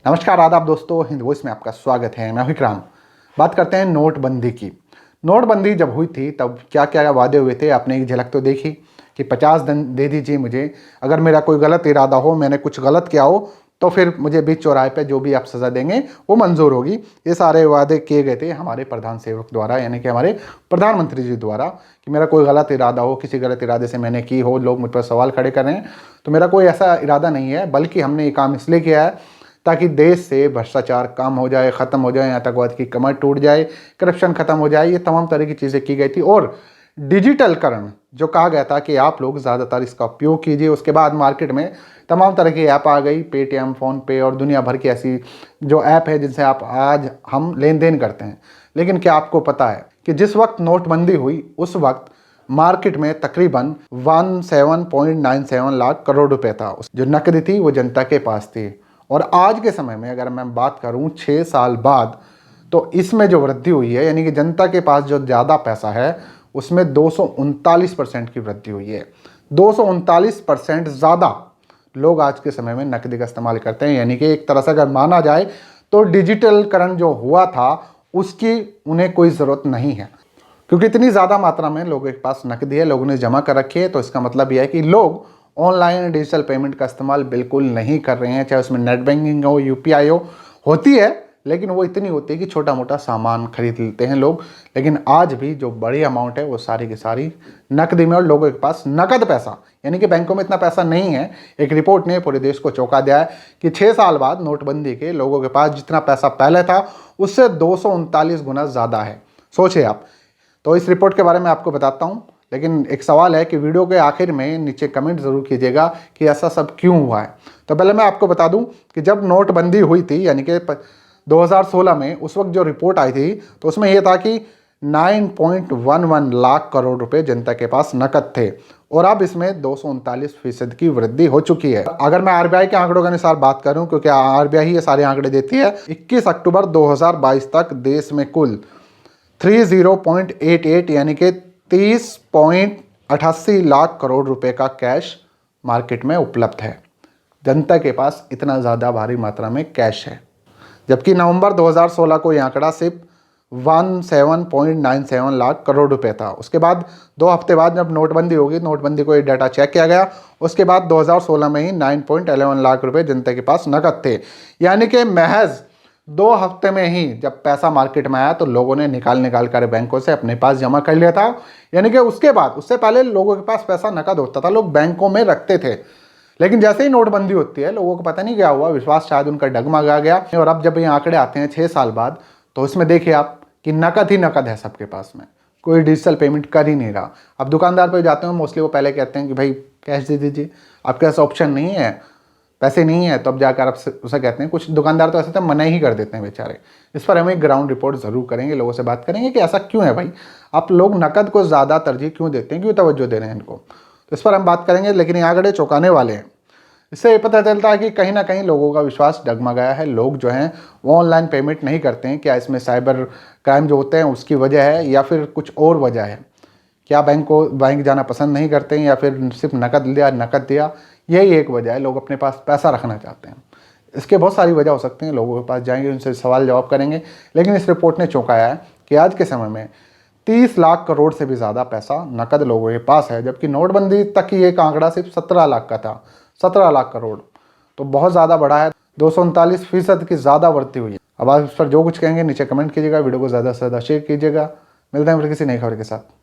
नमस्कार, आदाब दोस्तों, हिंद वॉइस में आपका स्वागत है। मैं हूं विक्राम। बात करते हैं नोटबंदी की। नोटबंदी जब हुई थी तब क्या क्या वादे हुए थे, आपने एक झलक तो देखी कि 50 दिन दे दीजिए मुझे, अगर मेरा कोई गलत इरादा हो, मैंने कुछ गलत किया हो तो फिर मुझे बीच चौराहे पे जो भी आप सज़ा देंगे वो मंजूर होगी। ये सारे वादे किए गए थे हमारे प्रधान सेवक द्वारा, यानी कि हमारे प्रधानमंत्री जी द्वारा, कि मेरा कोई गलत इरादा हो, किसी गलत इरादे से मैंने की हो, लोग मुझ पर सवाल खड़े कर रहे हैं, तो मेरा कोई ऐसा इरादा नहीं है, बल्कि हमने ये काम इसलिए किया है ताकि देश से भ्रष्टाचार कम हो जाए, ख़त्म हो जाए, आतंकवाद की कमर टूट जाए, करप्शन खत्म हो जाए। ये तमाम तरह की चीज़ें की गई थी। और डिजिटलकरण जो कहा गया था कि आप लोग ज़्यादातर इसका उपयोग कीजिए। उसके बाद मार्केट में तमाम तरह की ऐप आ गई, पेटीएम, फ़ोनपे और दुनिया भर की ऐसी जो ऐप है जिनसे आप आज हम लेन देन करते हैं। लेकिन क्या आपको पता है कि जिस वक्त नोटबंदी हुई उस वक्त मार्केट में तकरीबन 17.97 लाख करोड़ रुपए था। जो नकदी थी वो जनता के पास थी। और आज के समय में अगर मैं बात करूं 6 साल बाद, तो इसमें जो वृद्धि हुई है, यानी कि जनता के पास जो ज़्यादा पैसा है उसमें 239% की वृद्धि हुई है। 239% ज़्यादा लोग आज के समय में नकदी का इस्तेमाल करते हैं। यानी कि एक तरह से अगर माना जाए तो डिजिटलकरण जो हुआ था उसकी उन्हें कोई ज़रूरत नहीं है, क्योंकि इतनी ज़्यादा मात्रा में लोगों के पास नकदी है, लोगों ने जमा कर रखी है। तो इसका मतलब यह है कि लोग ऑनलाइन डिजिटल पेमेंट का इस्तेमाल बिल्कुल नहीं कर रहे हैं, चाहे उसमें नेट बैंकिंग हो, यूपीआई हो, होती है लेकिन वो इतनी होती है कि छोटा मोटा सामान खरीद लेते हैं लोग। लेकिन आज भी जो बड़ी अमाउंट है वो सारी की सारी नकदी में, और लोगों के पास नकद पैसा, यानी कि बैंकों में इतना पैसा नहीं है। एक रिपोर्ट ने पूरे देश को चौंका दिया है कि 6 साल बाद नोटबंदी के लोगों के पास जितना पैसा पहले था उससे 239 गुना ज़्यादा है। सोचिए आप। तो इस रिपोर्ट के बारे में आपको बताता हूँ, लेकिन एक सवाल है कि वीडियो के आखिर में नीचे कमेंट ज़रूर कीजिएगा कि ऐसा सब क्यों हुआ है। तो पहले मैं आपको बता दूं कि जब नोटबंदी हुई थी, यानी कि 2016 में, उस वक्त जो रिपोर्ट आई थी तो उसमें यह था कि 9.11 लाख करोड़ रुपए जनता के पास नकद थे, और अब इसमें 239% की वृद्धि हो चुकी है। अगर मैं आरबीआई के आंकड़ों के अनुसार बात करूं, क्योंकि आरबीआई ये सारे आंकड़े देती है, 21 अक्टूबर 2022 तक देश में कुल 30.88 यानी कि 30.88 लाख करोड़ रुपए का कैश मार्केट में उपलब्ध है। जनता के पास इतना ज़्यादा भारी मात्रा में कैश है, जबकि नवंबर 2016 को यह आंकड़ा सिर्फ 17.97 लाख करोड़ रुपए था। उसके बाद 2 हफ्ते बाद जब नोटबंदी होगी, नोटबंदी को ये डाटा चेक किया गया, उसके बाद 2016 में ही 9.11 लाख रुपए जनता के पास नकद थे। यानी कि महज 2 हफ्ते में ही जब पैसा मार्केट में आया तो लोगों ने निकाल कर बैंकों से अपने पास जमा कर लिया था। यानी कि उसके बाद, उससे पहले लोगों के पास पैसा नकद होता था, लोग बैंकों में रखते थे। लेकिन जैसे ही नोटबंदी होती है, लोगों को पता नहीं क्या हुआ, विश्वास शायद उनका डगमगा गया। और अब जब ये आंकड़े आते हैं 6 साल बाद, तो इसमें देखिए आप कि नकद ही नकद है सबके पास में, कोई डिजिटल पेमेंट कर ही नहीं रहा। अब दुकानदार पर जाते हैं, मोस्टली वो पहले कहते हैं कि भाई कैश दे दीजिए, आपके पास ऑप्शन नहीं है, पैसे नहीं है, तो अब जाकर आप उसे कहते हैं। कुछ दुकानदार तो ऐसे तो मना ही कर देते हैं बेचारे। इस पर हम एक ग्राउंड रिपोर्ट ज़रूर करेंगे, लोगों से बात करेंगे कि ऐसा क्यों है भाई, आप लोग नकद को ज़्यादा तरजीह क्यों देते हैं, क्यों तवज्जो दे रहे हैं इनको। तो इस पर हम बात करेंगे। लेकिन ये आंकड़े चौंकाने वाले हैं। इससे ये पता चलता है कि कहीं ना कहीं लोगों का विश्वास डगमगाया है। लोग जो हैं वो ऑनलाइन पेमेंट नहीं करते हैं। क्या इसमें साइबर क्राइम जो होते हैं उसकी वजह है, या फिर कुछ और वजह है? क्या बैंक जाना पसंद नहीं करते हैं, या फिर सिर्फ नकद दिया, यही एक वजह है। लोग अपने पास पैसा रखना चाहते हैं। इसके बहुत सारी वजह हो सकती हैं। लोगों के पास जाएंगे, उनसे सवाल जवाब करेंगे। लेकिन इस रिपोर्ट ने चौंकाया है कि आज के समय में 30 लाख करोड़ से भी ज़्यादा पैसा नकद लोगों के पास है, जबकि नोटबंदी तक ही एक आंकड़ा सिर्फ 17 लाख का था। 17 लाख करोड़ तो बहुत ज़्यादा बढ़ा है। 239% की ज़्यादा वृद्धि हुई है। अब आप इस पर जो कुछ कहेंगे नीचे कमेंट कीजिएगा, वीडियो को ज़्यादा से ज़्यादा शेयर कीजिएगा। मिलते हैं फिर किसी नई खबर के साथ।